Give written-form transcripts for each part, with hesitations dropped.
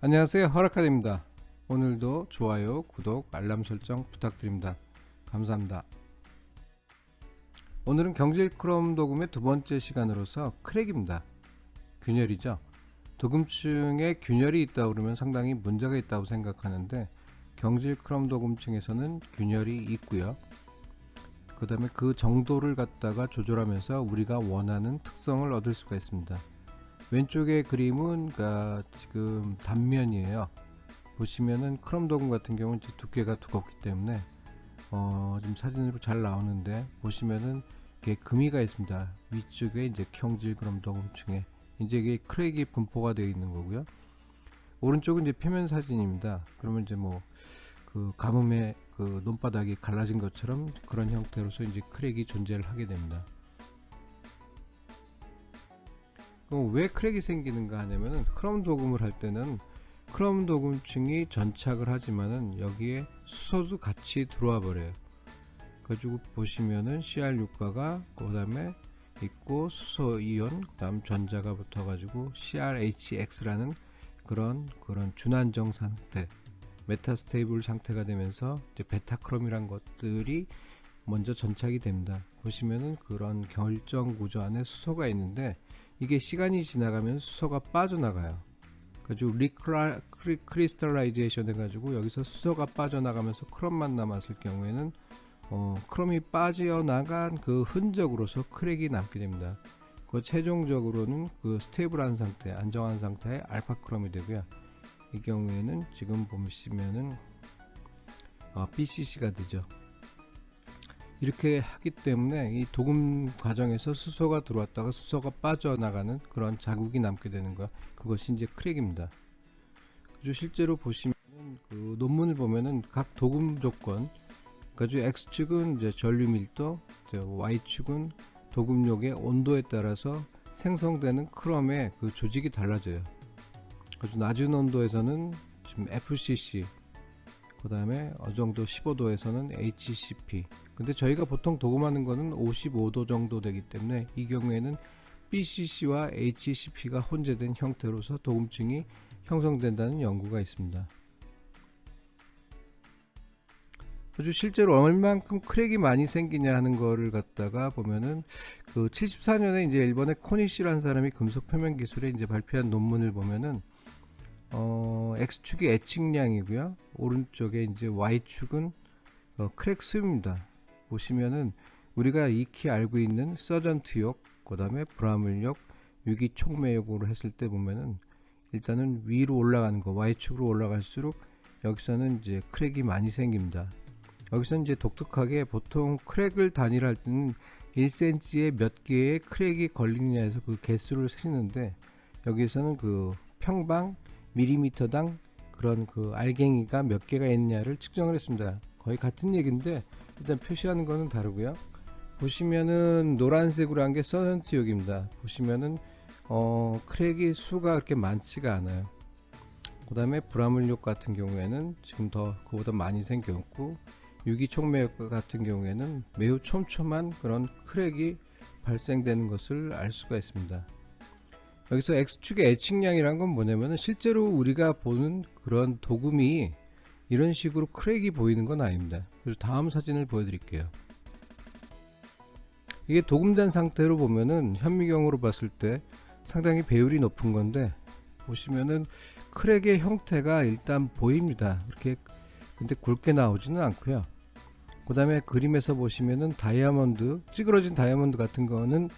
안녕하세요, 허락카드입니다. 오늘도 좋아요, 구독, 알람 설정 부탁드립니다. 감사합니다. 오늘은 경질 크롬 도금의 두 번째 시간으로서 크랙입니다. 균열이죠. 도금층에 균열이 있다 그러면 상당히 문제가 있다고 생각하는데, 경질 크롬 도금층에서는 균열이 있고요. 그 다음에 그 정도를 갖다가 조절하면서 우리가 원하는 특성을 얻을 수가 있습니다. 왼쪽의 그림은 지금 단면이에요. 보시면은 크롬 도금 같은 경우는 두께가 두껍기 때문에 지금 사진으로 잘 나오는데, 보시면은 이게 금이가 있습니다. 위쪽에 이제 경질 크롬 도금층에 이제 이게 크랙이 분포가 되어 있는 거고요. 오른쪽은 이제 표면 사진입니다. 그러면 이제 뭐 그 가뭄에 그 논바닥이 갈라진 것처럼 그런 형태로서 이제 크랙이 존재를 하게 됩니다. 왜 크랙이 생기는가 하냐면은, 크롬 도금을 할 때는 크롬 도금층이 전착을 하지만은 여기에 수소도 같이 들어와 버려요. 그래가지고 보시면은 CR6가가 그 다음에 있고, 수소 이온, 그 다음 전자가 붙어가지고 CrHX라는 그런 준안정 상태, 메타스테이블 상태가 되면서 이제 베타크롬이란 것들이 먼저 전착이 됩니다. 보시면은 그런 결정 구조 안에 수소가 있는데, 이게 시간이 지나가면 수소가 빠져나가요. 그래가지고 크리스탈라이제이션 해가지고 여기서 수소가 빠져나가면서 크롬만 남았을 경우에는 크롬이 빠져나간 그 흔적으로서 크랙이 남게 됩니다. 그 최종적으로는 그 스테이블한 상태, 안정한 상태의 알파 크롬이 되고요. 이 경우에는 지금 보시면은 BCC가 되죠. 이렇게 하기 때문에 이 도금 과정에서 수소가 들어왔다가 수소가 빠져나가는 그런 자국이 남게 되는 거, 그것이 이제 크랙입니다. 그리고 실제로 보시면 그 논문을 보면은 각 도금 조건, 그래서 X축은 이제 전류 밀도, Y축은 도금력의 온도에 따라서 생성되는 크롬의 그 조직이 달라져요. 그래서 낮은 온도에서는 지금 FCC, 그 다음에 어느 정도 15도에서는 HCP. 근데 저희가 보통 도금하는 거는 55도 정도 되기 때문에 이 경우에는 BCC와 HCP가 혼재된 형태로서 도금층이 형성된다는 연구가 있습니다. 아주 실제로 얼만큼 크랙이 많이 생기냐 하는 거를 갖다가 보면은, 그 74년에 이제 일본의 코니시라는 사람이 금속 표면 기술에 이제 발표한 논문을 보면은 X축이 애칭량이고요. 오른쪽에 이제 Y축은 크랙 수입니다. 보시면은 우리가 익히 알고 있는 서전트욕, 그 다음에 브라물욕, 유기촉매욕으로 했을 때 보면은 일단은 위로 올라가는 거, Y축으로 올라갈수록 여기서는 이제 크랙이 많이 생깁니다. 여기서 이제 독특하게 보통 크랙을 단위할 때는 1cm에 몇 개의 크랙이 걸리느냐 해서 그 개수를 세는데, 여기서는 그 평방 밀리미터당 그런 그 알갱이가 몇 개가 있냐를 측정을 했습니다. 거의 같은 얘기인데 일단 표시하는 거는 다르고요. 보시면은 노란색으로 한 게 서전트욕입니다. 보시면은 크랙이 수가 그렇게 많지가 않아요. 그 다음에 브라물욕 같은 경우에는 지금 더 그보다 많이 생겼고, 유기촉매욕 같은 경우에는 매우 촘촘한 그런 크랙이 발생되는 것을 알 수가 있습니다. 여기서 X축의 애칭량이란 건 뭐냐면, 실제로 우리가 보는 그런 도금이 이런 식으로 크랙이 보이는 건 아닙니다. 그래서 다음 사진을 보여드릴게요. 이게 도금된 상태로 보면은 현미경으로 봤을 때 상당히 배율이 높은 건데, 보시면은 크랙의 형태가 일단 보입니다. 이렇게. 근데 굵게 나오지는 않고요. 그 다음에 그림에서 보시면은 다이아몬드, 찌그러진 다이아몬드 같은 거는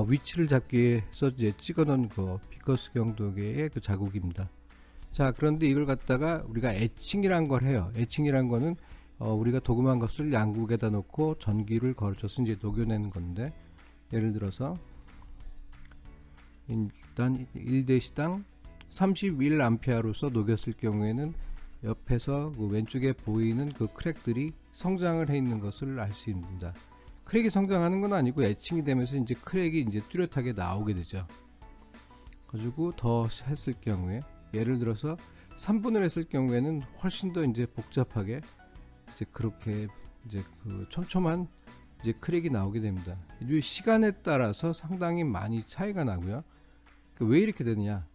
위치를 잡기 위해서 이제 찍어놓은 그 비커스 경도계의 그 자국입니다. 자, 그런데 이걸 갖다가 우리가 애칭이란 걸 해요. 애칭이란 거는 우리가 도금한 것을 양국에다 놓고 전기를 거쳐서 이제 녹여내는 건데, 예를 들어서 일단 1대시당 31A로서 녹였을 경우에는 옆에서 그 왼쪽에 보이는 그 크랙들이 성장을 해 있는 것을 알 수 있습니다. 크랙이 성장하는 건 아니고 애칭이 되면서 이제 크랙이 이제 뚜렷하게 나오게 되죠. 가지고 더 했을 경우에, 예를 들어서 3분을 했을 경우에는 훨씬 더 이제 복잡하게 이제 그렇게 이제 그 촘촘한 이제 크랙이 나오게 됩니다. 이 시간에 따라서 상당히 많이 차이가 나고요. 왜 이렇게 되느냐?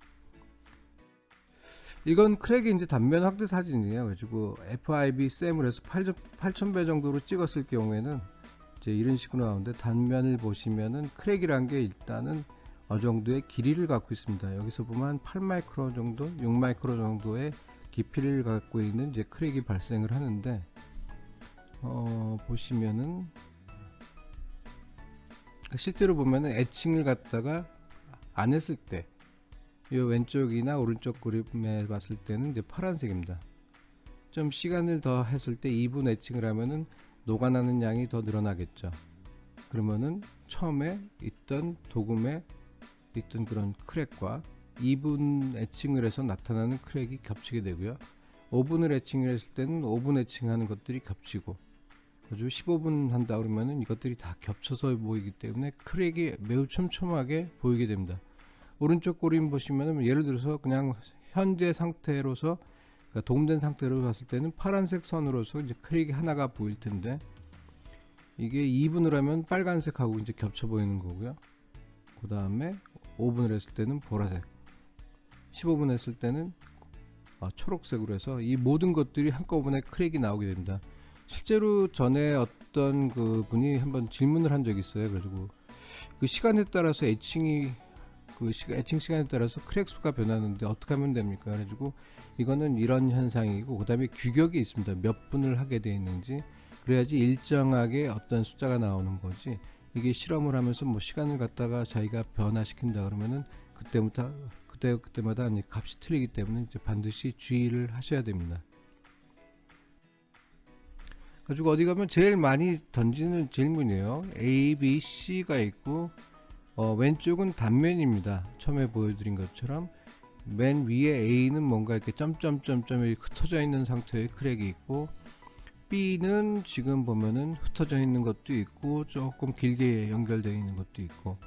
이건 크랙의 이제 단면 확대 사진이에요. 그래가지고 FIB 셈을 해서 8000배 정도로 찍었을 경우에는 이제 이런 식으로 나오는데, 단면을 보시면은 크랙이란 게 일단은 어느 정도의 길이를 갖고 있습니다. 여기서 보면 한 8마이크로 정도, 6마이크로 정도의 깊이를 갖고 있는 이제 크랙이 발생을 하는데, 보시면은 실제로 보면은 애칭을 갖다가 안 했을 때, 이 왼쪽이나 오른쪽 그림에 봤을 때는 이제 파란색입니다. 좀 시간을 더 했을 때 2분 애칭을 하면은 녹아나는 양이 더 늘어나겠죠. 그러면은 처음에 있던 도금에 있던 그런 크랙과 2분 애칭을 해서 나타나는 크랙이 겹치게 되고요. 5분을 애칭을 했을 때는 5분 애칭하는 것들이 겹치고, 그리고 15분 한다 그러면은 이것들이 다 겹쳐서 보이기 때문에 크랙이 매우 촘촘하게 보이게 됩니다. 오른쪽 그림 보시면은 예를 들어서 그냥 현재 상태로서, 그러니까 도금된 상태로 봤을 때는 파란색 선으로서 이제 크랙이 하나가 보일 텐데, 이게 2분을 하면 빨간색하고 이제 겹쳐 보이는 거고요. 그 다음에 5분을 했을 때는 보라색, 15분 했을 때는 초록색으로 해서 이 모든 것들이 한꺼번에 크랙이 나오게 됩니다. 실제로 전에 어떤 그 분이 한번 질문을 한 적이 있어요. 그래가지고 그 시간에 따라서 애칭 시간에 따라서 크랙 수가 변하는데 어떻게 하면 됩니까? 그래가지고 이거는 이런 현상이고, 그 다음에 규격이 있습니다. 몇 분을 하게 되어 있는지, 그래야지 일정하게 어떤 숫자가 나오는 거지. 이게 실험을 하면서 뭐 시간을 갖다가 자기가 변화시킨다 그러면은 그때마다 값이 틀리기 때문에 이제 반드시 주의를 하셔야 됩니다. 가지고 어디 가면 제일 많이 던지는 질문이에요. A, B, C가 있고, 왼쪽은 단면입니다. 처음에 보여드린 것처럼 맨 위에 A는 뭔가 이렇게 점점점점이 흩어져 있는 상태의 크랙이 있고, B는 지금 보면은 흩어져 있는 것도 있고 조금 길게 연결되어 있는 것도 있고,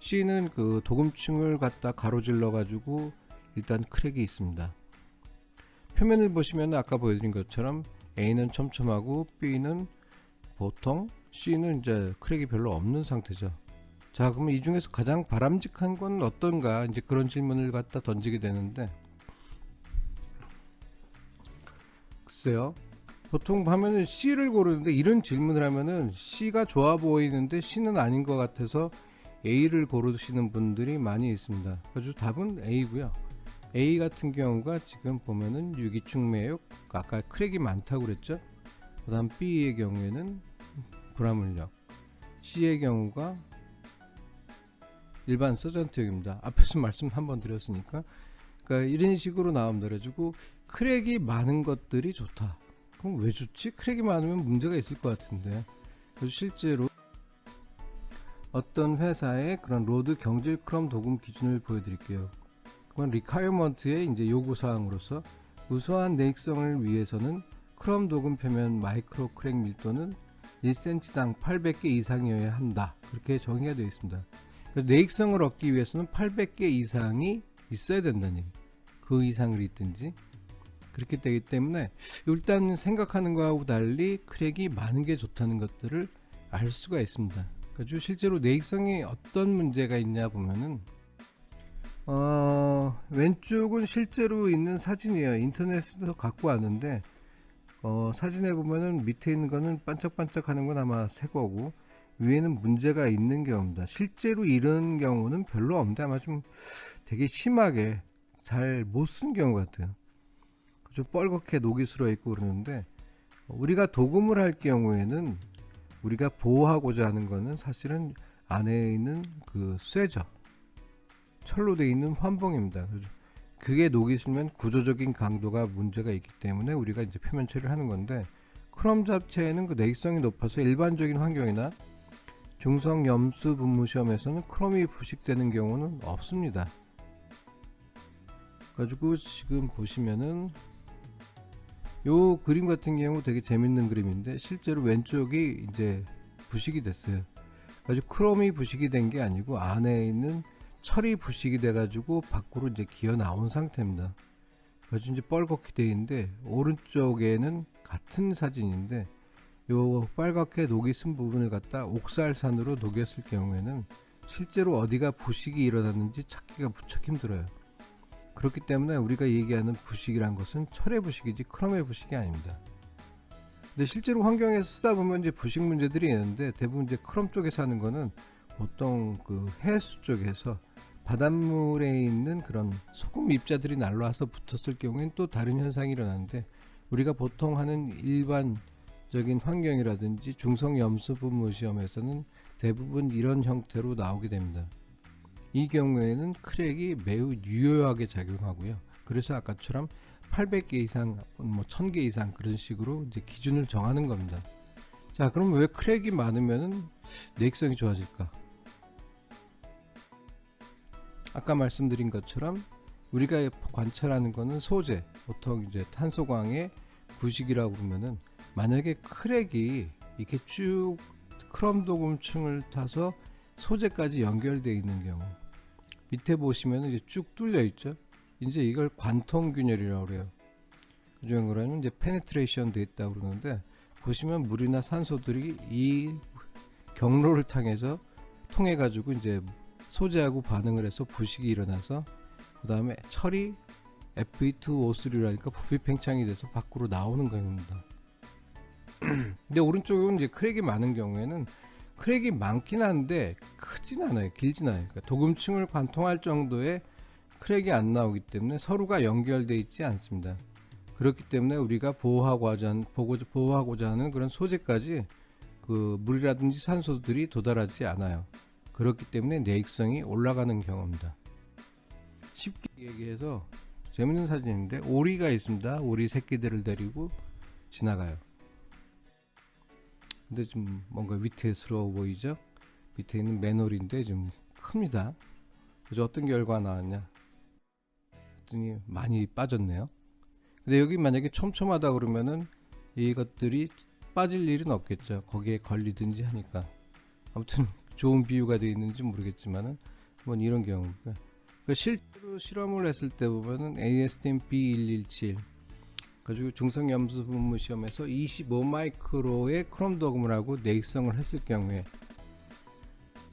C는 그 도금층을 갖다 가로질러 가지고 일단 크랙이 있습니다. 표면을 보시면 아까 보여드린 것처럼 A는 촘촘하고 B는 보통, C는 이제 크랙이 별로 없는 상태죠. 자, 그러면 이 중에서 가장 바람직한 건 어떤가, 이제 그런 질문을 갖다 던지게 되는데, 글쎄요, 보통 하면은 C를 고르는데, 이런 질문을 하면은 C가 좋아 보이는데 C는 아닌 것 같아서 A를 고르시는 분들이 많이 있습니다. 그래서 답은 A고요. A 같은 경우가 지금 보면은 유기축 매혹, 아까 크랙이 많다고 그랬죠. 그 다음 B의 경우에는 불화물력, C의 경우가 일반 서전투역입니다. 앞에서 말씀 한번 드렸으니까. 그러니까 이런 식으로 나옵니다. 그래가지고 크랙이 많은 것들이 좋다. 그럼 왜 좋지? 크랙이 많으면 문제가 있을 것 같은데. 그래서 실제로 어떤 회사의 그런 로드 경질 크롬 도금 기준을 보여드릴게요. 그건 리콰이어먼트의 이제 요구사항으로서, 우수한 내익성을 위해서는 크롬 도금 표면 마이크로 크랙 밀도는 1cm당 800개 이상이어야 한다. 그렇게 정의가 되어 있습니다. 내익성을 얻기 위해서는 800개 이상이 있어야 된다는 얘기. 그 이상을 있든지 그렇게 되기 때문에, 일단 생각하는 거하고 달리 크랙이 많은 게 좋다는 것들을 알 수가 있습니다. 그래서 실제로 내익성이 어떤 문제가 있냐 보면은, 왼쪽은 실제로 있는 사진이에요. 인터넷에서 갖고 왔는데, 사진에 보면은 밑에 있는 거는 반짝반짝 하는 건 아마 새 거고, 위에는 문제가 있는 경우입니다. 실제로 이런 경우는 별로 없는데 아마 좀 되게 심하게 잘 못 쓴 경우 같아요. 좀 뻘겋게 녹이 슬어 있고 그러는데, 우리가 도금을 할 경우에는 우리가 보호하고자 하는 거는 사실은 안에 있는 그 쇠죠. 철로 되어 있는 환봉입니다. 그게 녹이 슬면 구조적인 강도가 문제가 있기 때문에 우리가 이제 표면 처리를 하는 건데, 크롬 자체에는 그 내익성이 높아서 일반적인 환경이나 중성 염수 분무 시험에서는 크롬이 부식되는 경우는 없습니다. 가지고 지금 보시면은 요 그림 같은 경우 되게 재밌는 그림인데, 실제로 왼쪽이 이제 부식이 됐어요. 가지고 크롬이 부식이 된 게 아니고 안에 있는 철이 부식이 돼 가지고 밖으로 이제 기어 나온 상태입니다. 가지고 이제 뻘겋게 되어 있는데, 오른쪽에는 같은 사진인데 요 빨갛게 녹이 쓴 부분을 갖다 옥살산으로 녹였을 경우에는 실제로 어디가 부식이 일어났는지 찾기가 무척 힘들어요. 그렇기 때문에 우리가 얘기하는 부식이란 것은 철의 부식이지 크롬의 부식이 아닙니다. 근데 실제로 환경에서 쓰다 보면 이제 부식 문제들이 있는데, 대부분 이제 크롬 쪽에서 하는 거는 보통 그 해수 쪽에서 바닷물에 있는 그런 소금 입자들이 날라와서 붙었을 경우에는 또 다른 현상이 일어나는데, 우리가 보통 하는 일반적인 환경이라든지 중성 염수 분무 시험에서는 대부분 이런 형태로 나오게 됩니다. 이 경우에는 크랙이 매우 유효하게 작용하고요. 그래서 아까처럼 800개 이상, 뭐 1000개 이상 그런 식으로 이제 기준을 정하는 겁니다. 자, 그럼 왜 크랙이 많으면은 내익성이 좋아질까? 아까 말씀드린 것처럼 우리가 관찰하는 거는 소재, 보통 이제 탄소광의 부식이라고 보면은, 만약에 크랙이 이렇게 쭉 크롬 도금층을 타서 소재까지 연결되어 있는 경우, 밑에 보시면 이제 쭉 뚫려 있죠. 이제 이걸 관통균열이라고 그래요. 그중에는 이제 페네트레이션 돼 있다고 그러는데, 보시면 물이나 산소들이 이 경로를 통해 가지고 이제 소재하고 반응을 해서 부식이 일어나서, 그 다음에 철이 Fe2O3라니까 부피 팽창이 돼서 밖으로 나오는 겁니다. 근데 오른쪽은 이제 크랙이 많은 경우에는, 크랙이 많긴 한데 크진 않아요. 길진 않아요. 그러니까 도금층을 관통할 정도의 크랙이 안 나오기 때문에 서로가 연결되어 있지 않습니다. 그렇기 때문에 우리가 보호하고자 하는 그런 소재까지 그 물이라든지 산소들이 도달하지 않아요. 그렇기 때문에 내익성이 올라가는 경우입니다. 쉽게 얘기해서 재밌는 사진인데, 오리가 있습니다. 오리 새끼들을 데리고 지나가요. 근데 좀 뭔가 위태스러워 보이죠? 밑에 있는 맨홀인데 좀 큽니다. 그래서 어떤 결과 나왔냐? 했더니 많이 빠졌네요. 근데 여기 만약에 촘촘하다 그러면은 이것들이 빠질 일은 없겠죠. 거기에 걸리든지 하니까. 아무튼 좋은 비유가 되어 있는지 모르겠지만은 뭐 이런 경우. 실제로 실험을 했을 때 보면은 ASTM B117 가지고 중성 염수 분무 시험에서 25 마이크로의 크롬 도금을 하고 내익성을 했을 경우에,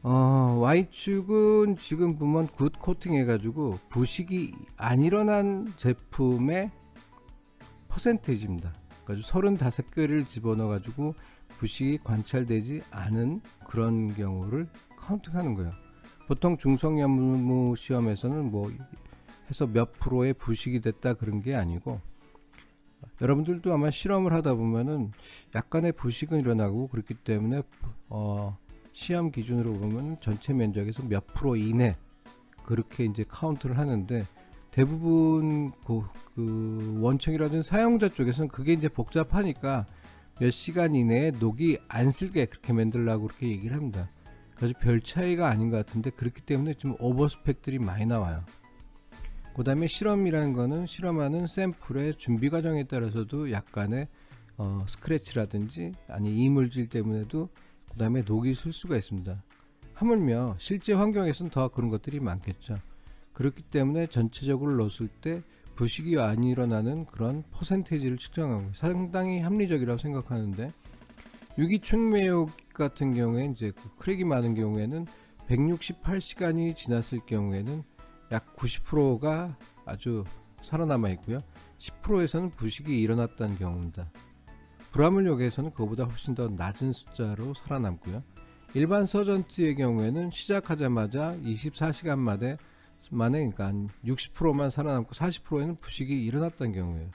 Y축은 지금 보면 굿 코팅 해가지고 부식이 안 일어난 제품의 퍼센테이지입니다. 그래서 35개를 집어넣어가지고 부식이 관찰되지 않은 그런 경우를 카운팅하는 거예요. 보통 중성염무 시험에서는 뭐 해서 몇 프로의 부식이 됐다 그런 게 아니고, 여러분들도 아마 실험을 하다 보면은 약간의 부식은 일어나고, 그렇기 때문에 시험 기준으로 보면 전체 면적에서 몇 프로 이내 그렇게 이제 카운트를 하는데, 대부분 그 원청이라든지 사용자 쪽에서는 그게 이제 복잡하니까 몇 시간 이내에 녹이 안 슬게 그렇게 만들려고 그렇게 얘기를 합니다. 그래서 별 차이가 아닌 것 같은데, 그렇기 때문에 좀 오버스펙들이 많이 나와요. 그 다음에 실험이라는 거는 실험하는 샘플의 준비 과정에 따라서도 약간의 스크래치라든지 아니 이물질 때문에도 그 다음에 녹이 슬 수가 있습니다. 하물며 실제 환경에서는 더 그런 것들이 많겠죠. 그렇기 때문에 전체적으로 넣었을 때 부식이 안 일어나는 그런 퍼센테이지를 측정하고 상당히 합리적이라고 생각하는데, 유기충매욕 같은 경우에 이제 크랙이 많은 경우에는 168시간이 지났을 경우에는 약 90%가 아주 살아남아 있고요. 10%에서는 부식이 일어났다는 경우입니다. 불화물욕에서는 그거보다 훨씬 더 낮은 숫자로 살아남고요. 일반 서전트의 경우에는 시작하자마자 24시간 만에 그러니까 60%만 살아남고 40%에는 부식이 일어났다는 경우예요.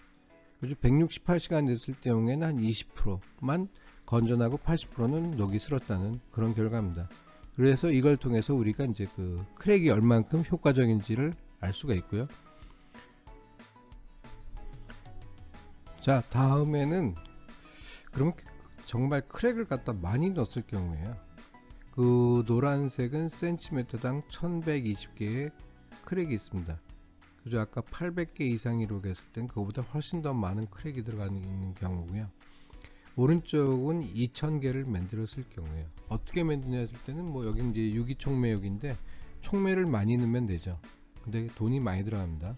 그래서 168시간 됐을 경우에는 한 20%만 건전하고 80%는 녹이 슬었다는 그런 결과입니다. 그래서 이걸 통해서 우리가 이제 그 크랙이 얼만큼 효과적인지를 알 수가 있고요. 자, 다음에는 그러면 정말 크랙을 갖다 많이 넣었을 경우에요. 그 노란색은 센티미터당 1120개의 크랙이 있습니다. 그죠? 아까 800개 이상이라고 했을 땐 그거보다 훨씬 더 많은 크랙이 들어가는 있는 경우고요. 오른쪽은 2000개를 만들었을 경우에요. 어떻게 만드냐 했을 때는 뭐 여기 이제 유기총매역인데 총매를 많이 넣으면 되죠. 근데 돈이 많이 들어갑니다.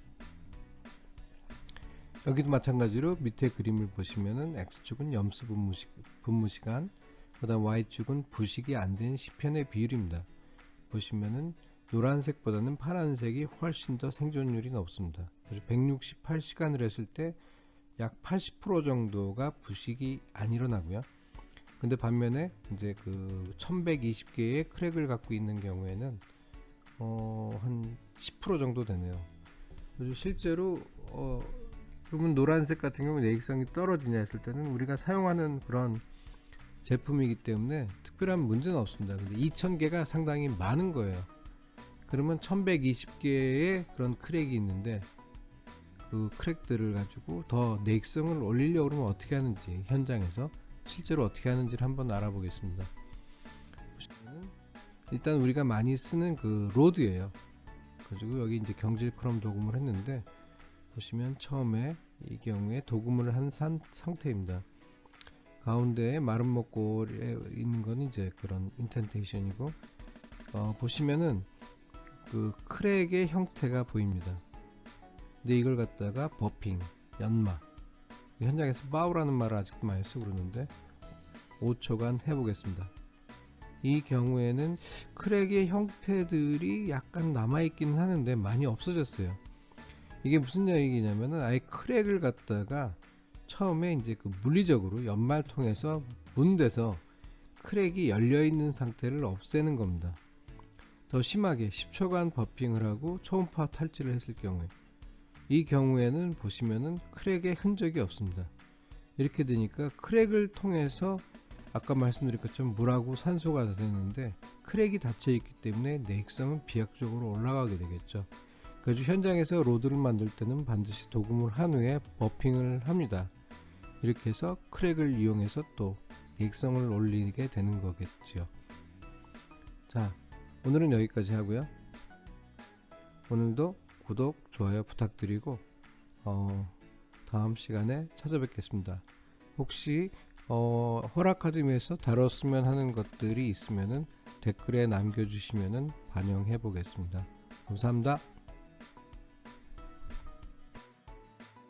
여기도 마찬가지로 밑에 그림을 보시면은 X축은 염수 분무 시간, 그 다음 Y축은 부식이 안 된 시편의 비율입니다. 보시면은 노란색보다는 파란색이 훨씬 더 생존율이 높습니다. 그래서 168시간을 했을 때 약 80% 정도가 부식이 안 일어나고요. 근데 반면에 이제 그 1120개의 크랙을 갖고 있는 경우에는 한 10% 정도 되네요. 그래서 실제로 그러면 노란색 같은 경우 내익성이 떨어지냐 했을 때는 우리가 사용하는 그런 제품이기 때문에 특별한 문제는 없습니다. 근데 2000개가 상당히 많은 거예요. 그러면 1120개의 그런 크랙이 있는데 그 크랙들을 가지고 더 내익성을 올리려고 그러면 어떻게 하는지, 현장에서 실제로 어떻게 하는지를 한번 알아보겠습니다. 일단 우리가 많이 쓰는 그 로드예요. 그리고 여기 이제 경질 크롬 도금을 했는데, 보시면 처음에 이 경우에 도금을 한 상태입니다. 가운데에 마른 목골에 있는 건 이제 그런 인텐테이션이고, 보시면은 그 크랙의 형태가 보입니다. 근데 이걸 갖다가 버핑, 연마, 현장에서 바우라는 말을 아직도 많이 쓰고 그러는데 5초간 해보겠습니다. 이 경우에는 크랙의 형태들이 약간 남아있기는 하는데 많이 없어졌어요. 이게 무슨 얘기냐면은 아예 크랙을 갖다가 처음에 이제 그 물리적으로 연마를 통해서 문대서 크랙이 열려있는 상태를 없애는 겁니다. 더 심하게 10초간 버핑을 하고 초음파 탈지를 했을 경우에, 이 경우에는 보시면은 크랙의 흔적이 없습니다. 이렇게 되니까 크랙을 통해서 아까 말씀드린 것처럼 물하고 산소가 되는데 크랙이 닫혀 있기 때문에 내익성은 비약적으로 올라가게 되겠죠. 그래서 현장에서 로드를 만들 때는 반드시 도금을 한 후에 버핑을 합니다. 이렇게 해서 크랙을 이용해서 또 내익성을 올리게 되는 거겠죠. 자, 오늘은 여기까지 하고요. 오늘도 구독, 좋아요 부탁드리고 다음 시간에 찾아뵙겠습니다. 혹시 허락아카데미에서 다뤘으면 하는 것들이 있으면은 댓글에 남겨주시면은 반영해 보겠습니다. 감사합니다.